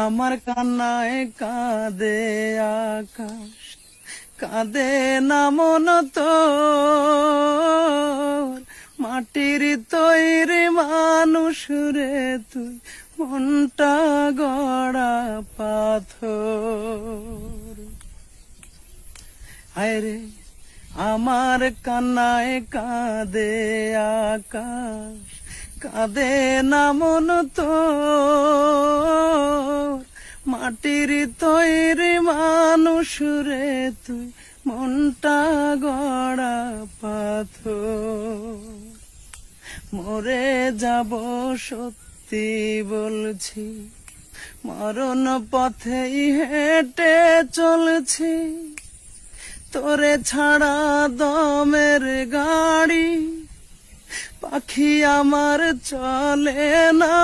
আমার কান্নায় কাঁদে আকাশ, কাঁদে না মন তোর। মাটির তৈরি মানুষ রে তুই, মনটা গড়া পাথর। হায়রে আমার কান্নায় কাঁদে আকাশ, কাঁদে না মন তোর। মাটির তৈরি মানুষ রে তুই, মনটা গড়া পাথর। মরে যাব সত্যি বলছি, মরণ পথেই হেঁটে চলছি। তোরে ছাড়া দমের গাড়ি পাখি আমার চলে না।